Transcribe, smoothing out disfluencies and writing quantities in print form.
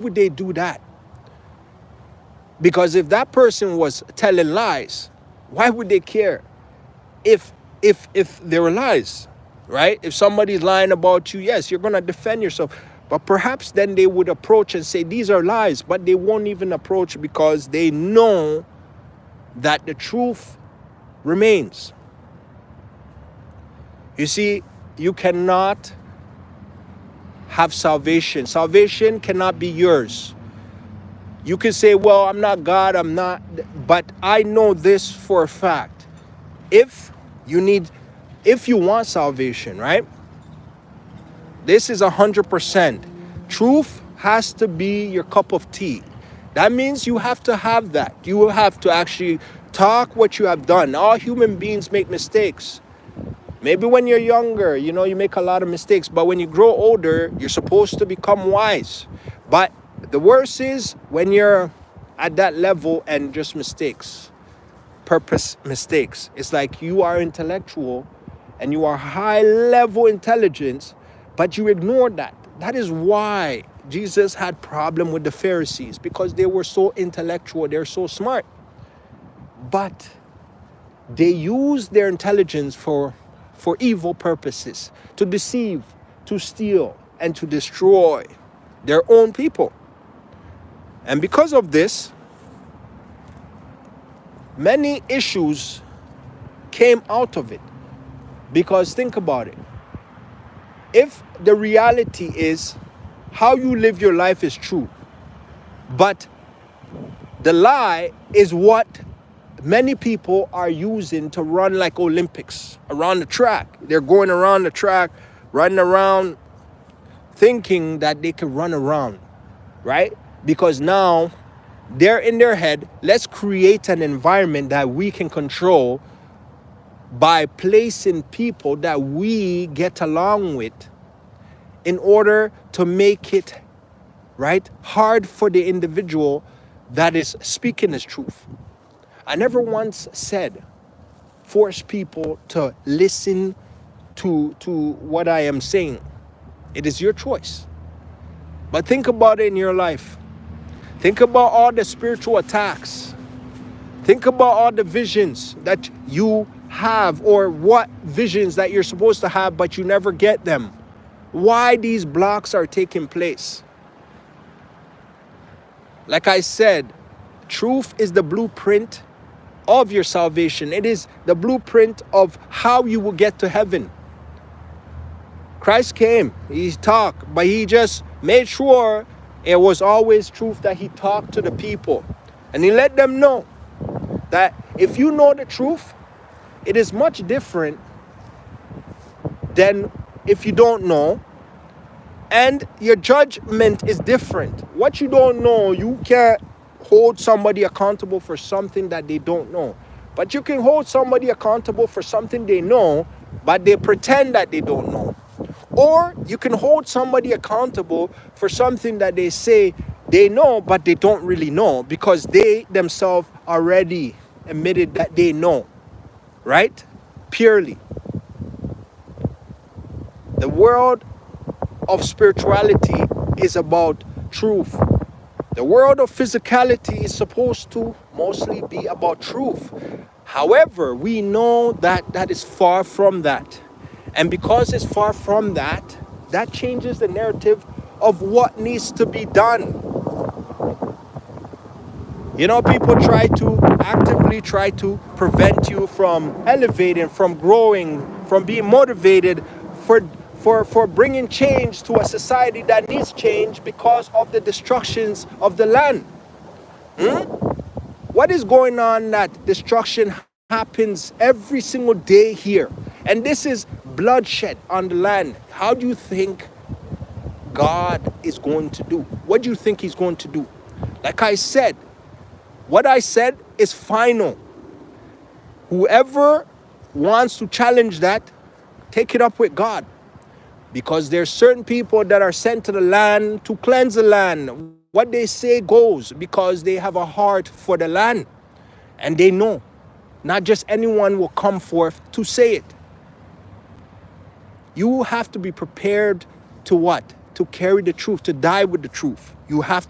would they do that? Because if that person was telling lies, why would they care if they were lies, right? If somebody's lying about you, yes, you're going to defend yourself. But perhaps then they would approach and say, these are lies, but they won't even approach because they know that the truth remains. You see, you cannot have salvation. Salvation cannot be yours. You can say, well, I'm not God, I'm not, but I know this for a fact. If you want salvation, right? This is 100%. Truth has to be your cup of tea. That means you have to have that. You have to actually talk what you have done. All human beings make mistakes. Maybe when you're younger, you make a lot of mistakes. But when you grow older, you're supposed to become wise. But the worst is when you're at that level and just mistakes. Purpose mistakes. It's like you are intellectual and you are high level intelligence, but you ignore that. That is why Jesus had problem with the Pharisees, because they were so intellectual, they're so smart. But they used their intelligence for evil purposes, to deceive, to steal, and to destroy their own people. And because of this, many issues came out of it. Because think about it. If the reality is how you live your life is true, but the lie is what many people are using to run like Olympics around the track. They're going around the track, running around, thinking that they can run around, right? Because now they're in their head, let's create an environment that we can control by placing people that we get along with in order to make it, right, hard for the individual that is speaking his truth. I never once said force people to listen to what I am saying. It is your choice. But think about it in your life. Think about all the spiritual attacks. Think about all the visions that you have, or what visions that you're supposed to have, but you never get them. Why these blocks are taking place. Like I said, truth is the blueprint of your salvation. It is the blueprint of how you will get to heaven. Christ came, he talked, but he just made sure it was always truth that he talked to the people. And he let them know that if you know the truth, it is much different than if you don't know. And your judgment is different. What you don't know, you can't hold somebody accountable for something that they don't know. But you can hold somebody accountable for something they know, but they pretend that they don't know. Or you can hold somebody accountable for something that they say they know, but they don't really know, because they themselves already admitted that they know, right? Purely. The world of spirituality is about truth. The world of physicality is supposed to mostly be about truth. However, we know that that is far from that. And because it's far from that, that changes the narrative of what needs to be done. People actively try to prevent you from elevating, from growing, from being motivated for bringing change to a society that needs change because of the destructions of the land. What is going on? That destruction happens every single day here. And this is bloodshed on the land. How do you think God is going to do? What do you think he's going to do? Like I said, what I said is final. Whoever wants to challenge that, take it up with God. Because there's certain people that are sent to the land to cleanse the land. What they say goes, because they have a heart for the land. And they know not just anyone will come forth to say it. You have to be prepared to what? to carry the truth, to die with the truth. You have to